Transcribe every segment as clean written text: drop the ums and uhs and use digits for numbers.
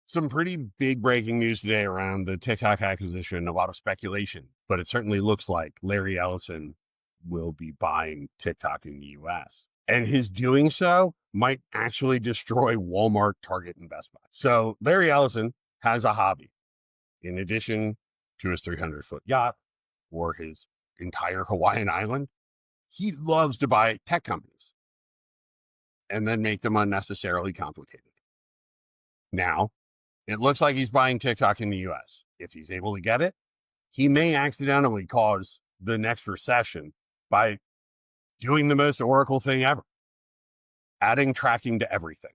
Some pretty big breaking news today around the TikTok acquisition, a lot of speculation, but it certainly looks like Larry Ellison will be buying TikTok in the US. And his doing so might actually destroy Walmart, Target, and Best Buy. So Larry Ellison has a hobby. In addition to his 300-foot yacht or his entire Hawaiian island, he loves to buy tech companies and then make them unnecessarily complicated. Now, it looks like he's buying TikTok in the US. If he's able to get it, he may accidentally cause the next recession by doing the most Oracle thing ever, adding tracking to everything.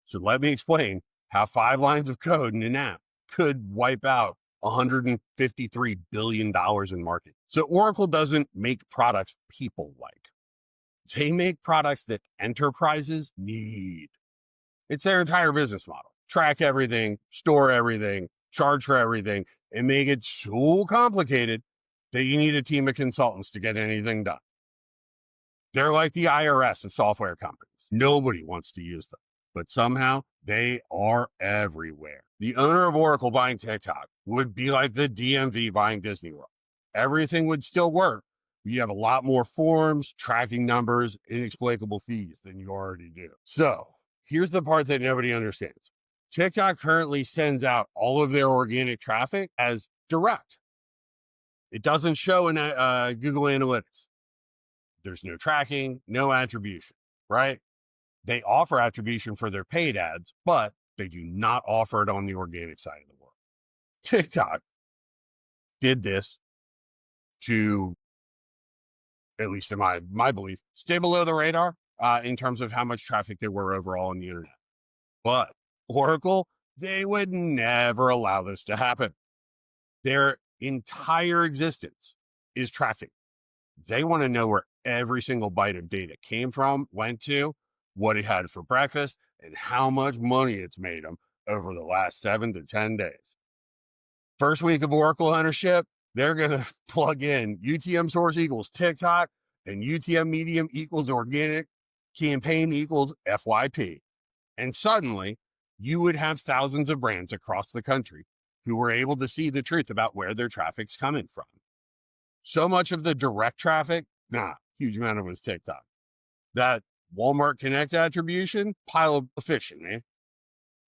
So let me explain how 5 lines of code in an app could wipe out $153 billion in market. So Oracle doesn't make products people like. They make products that enterprises need. It's their entire business model. Track everything, store everything, charge for everything, and make it so complicated that you need a team of consultants to get anything done. They're like the IRS of software companies. Nobody wants to use them, but somehow they are everywhere. The owner of Oracle buying TikTok would be like the DMV buying Disney World. Everything would still work. You have a lot more forms, tracking numbers, inexplicable fees than you already do. So here's the part that nobody understands. TikTok currently sends out all of their organic traffic as direct. It doesn't show in Google Analytics. There's no tracking, no attribution, right? They offer attribution for their paid ads, but they do not offer it on the organic side of the world. TikTok did this to, at least in my belief, stay below the radar in terms of how much traffic there were overall on the internet. But Oracle, they would never allow this to happen. Their entire existence is tracking. They want to know where every single byte of data came from, went to, what it had for breakfast, and how much money it's made them over the last 7 to 10 days. First week of Oracle ownership, they're going to plug in UTM source equals TikTok and UTM medium equals organic campaign equals FYP. And suddenly, you would have thousands of brands across the country who were able to see the truth about where their traffic's coming from. So much of the direct traffic, huge amount of it was TikTok. That Walmart Connect attribution, pile of fiction, man.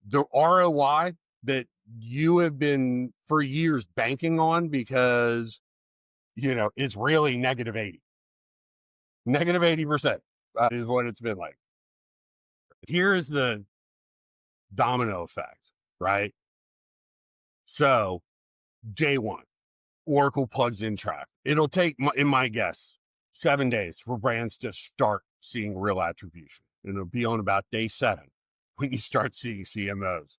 The ROI that you have been for years banking on because, it's really negative 80. Negative 80% is what it's been like. Here's the domino effect, right? So day one, Oracle plugs in track. It'll take, in my guess, 7 days for brands to start seeing real attribution. And it'll be on about day 7 when you start seeing CMOs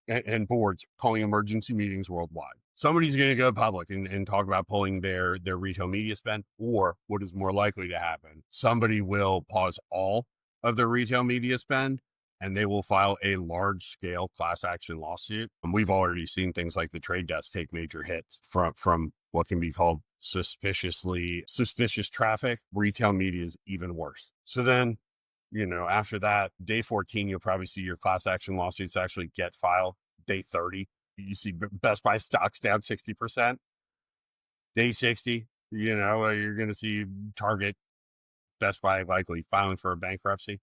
and boards calling emergency meetings worldwide. Somebody's going to go public and talk about pulling their retail media spend, or what is more likely to happen, somebody will pause all of their retail media spend and they will file a large-scale class action lawsuit. And we've already seen things like the Trade Desk take major hits from what can be called suspicious traffic. Retail media is even worse. So then, after that, day 14, you'll probably see your class action lawsuits actually get filed. Day 30, you see Best Buy stocks down 60%. Day 60, you're going to see Target, Best Buy likely filing for a bankruptcy.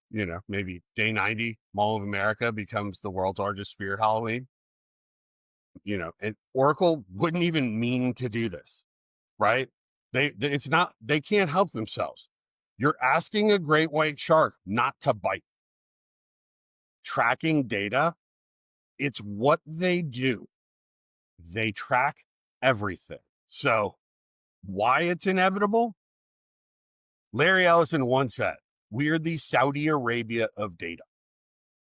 Maybe day 90, Mall of America becomes the world's largest Spirit Halloween. And Oracle wouldn't even mean to do this, right? They can't help themselves. You're asking a great white shark not to bite. Tracking data, it's what they do. They track everything. So why it's inevitable? Larry Ellison once said, "We're the Saudi Arabia of data."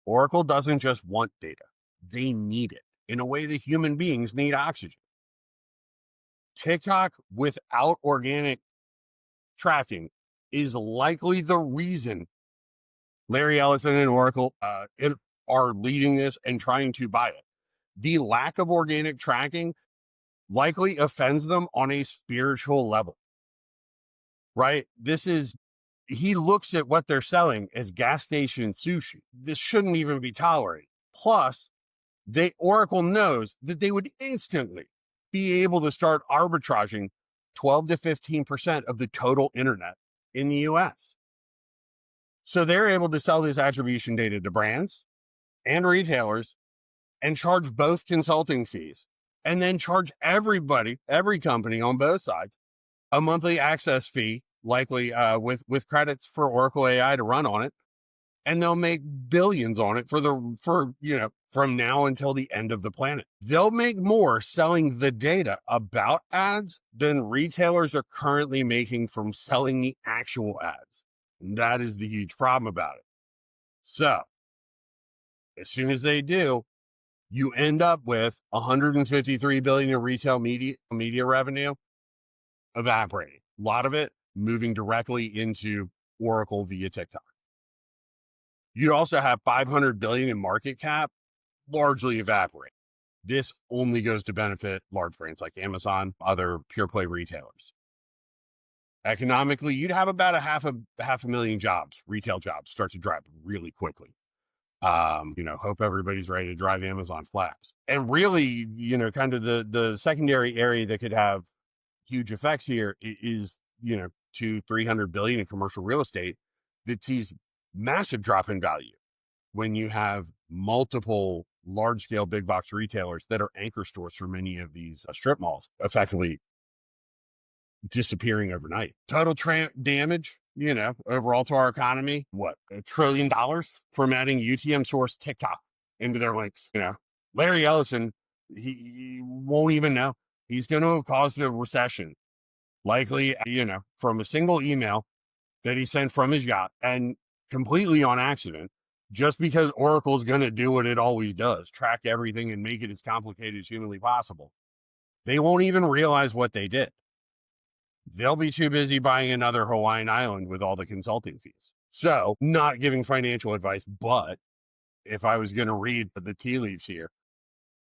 Oracle doesn't just want data. They need it in a way that human beings need oxygen. TikTok without organic tracking is likely the reason Larry Ellison and Oracle are leading this and trying to buy it. The lack of organic tracking likely offends them on a spiritual level, right? He looks at what they're selling as gas station sushi. This shouldn't even be tolerated. Plus, Oracle knows that they would instantly be able to start arbitraging 12 to 15% of the total internet in the US. So they're able to sell this attribution data to brands and retailers and charge both consulting fees, and then charge everybody, every company on both sides, a monthly access fee, likely with credits for Oracle AI to run on it. And they'll make billions on it from now until the end of the planet. They'll make more selling the data about ads than retailers are currently making from selling the actual ads. And that is the huge problem about it. So as soon as they do, you end up with 153 billion in retail media revenue evaporating. A lot of it moving directly into Oracle via TikTok. You'd also have 500 billion in market cap largely evaporate. This only goes to benefit large brands like Amazon, other pure play retailers. Economically, you'd have about half a million jobs, retail jobs, start to drop really quickly. Hope everybody's ready to drive Amazon flaps. And really, kind of the secondary area that could have huge effects here is, 200-300 billion in commercial real estate that sees massive drop in value when you have multiple large scale big box retailers that are anchor stores for many of these strip malls effectively disappearing overnight. Total damage, overall to our economy, what, $1 trillion from adding UTM source TikTok into their links. Larry Ellison, he won't even know. He's going to have caused a recession, likely, from a single email that he sent from his yacht, and completely on accident, just because Oracle's going to do what it always does, track everything and make it as complicated as humanly possible. They won't even realize what they did. They'll be too busy buying another Hawaiian island with all the consulting fees. So, not giving financial advice, but if I was going to read the tea leaves here,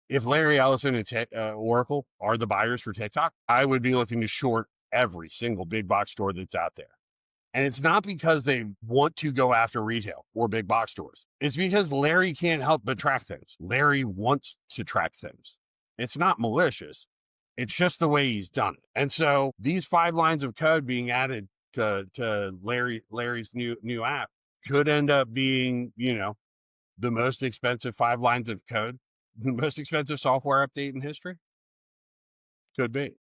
if Larry Ellison and Oracle are the buyers for TikTok, I would be looking to short every single big box store that's out there. And it's not because they want to go after retail or big box stores. It's because Larry can't help but track things. Larry wants to track things. It's not malicious. It's just the way he's done it. And so these 5 lines of code being added to Larry's new app could end up being, the most expensive 5 lines of code, the most expensive software update in history. Could be.